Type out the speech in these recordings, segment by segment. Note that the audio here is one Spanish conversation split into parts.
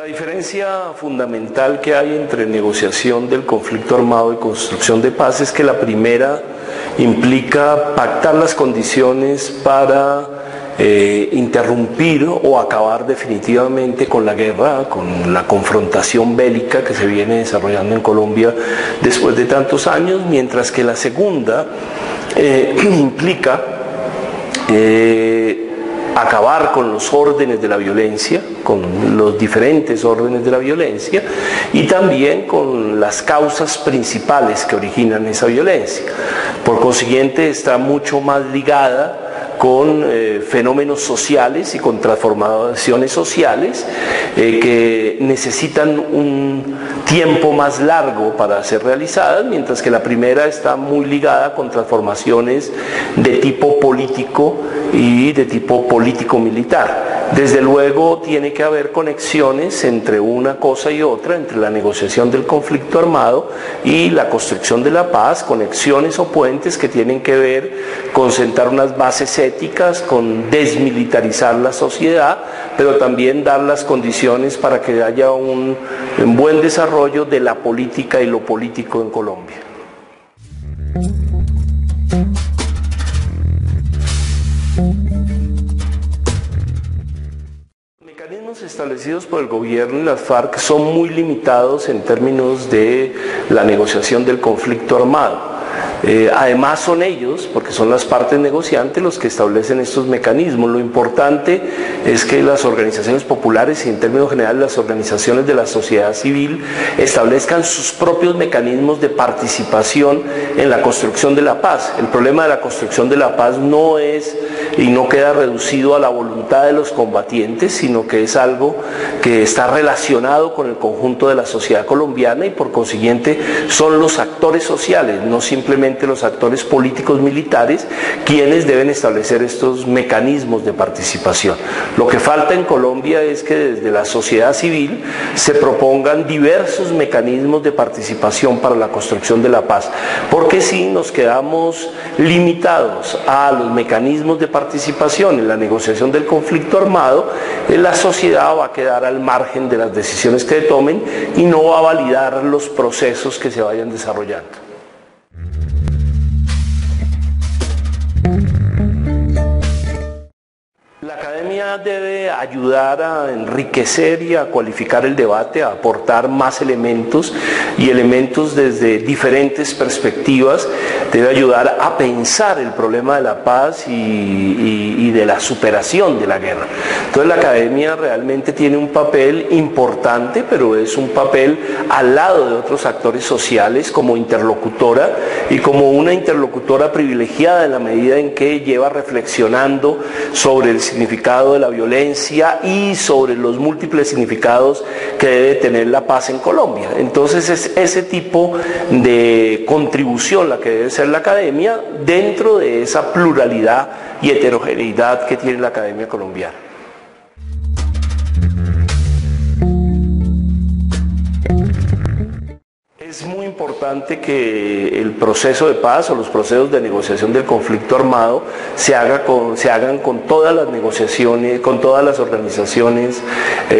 diferencia fundamental que hay entre negociación del conflicto armado y construcción de paz es que la primera implica pactar las condiciones para interrumpir o acabar definitivamente con la guerra, con la confrontación bélica que se viene desarrollando en Colombia después de tantos años, mientras que la segunda implica acabar con los órdenes de la violencia, con los diferentes órdenes de la violencia y también con las causas principales que originan esa violencia. Por consiguiente, está mucho más ligada con fenómenos sociales y con transformaciones sociales que necesitan un tiempo más largo para ser realizadas, mientras que la primera está muy ligada con transformaciones de tipo político y de tipo político-militar. Desde luego tiene que haber conexiones entre una cosa y otra, entre la negociación del conflicto armado y la construcción de la paz, conexiones o puentes que tienen que ver con sentar unas bases éticas, con desmilitarizar la sociedad, pero también dar las condiciones para que haya un buen desarrollo de la política y lo político en Colombia. Los mecanismos establecidos por el gobierno y las FARC son muy limitados en términos de la negociación del conflicto armado. Además son ellos, porque son las partes negociantes, los que establecen estos mecanismos. Lo importante es que las organizaciones populares y en términos generales las organizaciones de la sociedad civil establezcan sus propios mecanismos de participación en la construcción de la paz. El problema de la construcción de la paz no es y no queda reducido a la voluntad de los combatientes, sino que es algo que está relacionado con el conjunto de la sociedad colombiana y por consiguiente son los actores sociales, no simplemente los actores políticos militares quienes deben establecer estos mecanismos de participación. Lo que falta en Colombia es que desde la sociedad civil se propongan diversos mecanismos de participación para la construcción de la paz, porque si nos quedamos limitados a los mecanismos de participación en la negociación del conflicto armado, la sociedad va a quedar al margen de las decisiones que tomen y no va a validar los procesos que se vayan desarrollando. La academia debe ayudar a enriquecer y a cualificar el debate, a aportar más elementos y elementos desde diferentes perspectivas. Debe ayudar a pensar el problema de la paz y de la superación de la guerra. Entonces la academia realmente tiene un papel importante, pero es un papel al lado de otros actores sociales como interlocutora y como una interlocutora privilegiada en la medida en que lleva reflexionando sobre el significado de la violencia y sobre los múltiples significados que debe tener la paz en Colombia. Entonces es ese tipo de contribución la que debe ser la academia dentro de esa pluralidad y heterogeneidad que tiene la academia colombiana. Es muy importante que el proceso de paz o los procesos de negociación del conflicto armado se hagan con todas las negociaciones, con todas las organizaciones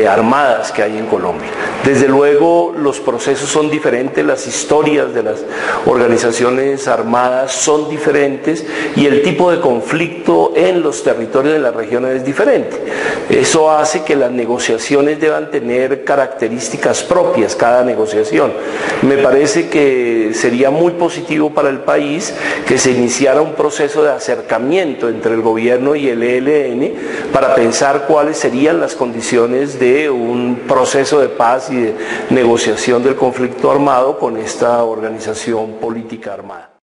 armadas que hay en Colombia. Desde luego los procesos son diferentes, las historias de las organizaciones armadas son diferentes y el tipo de conflicto en los territorios de las regiones es diferente. Eso hace que las negociaciones deban tener características propias, cada negociación. Me parece que sería muy positivo para el país que se iniciara un proceso de acercamiento entre el gobierno y el ELN para pensar cuáles serían las condiciones de un proceso de paz y de negociación del conflicto armado con esta organización política armada.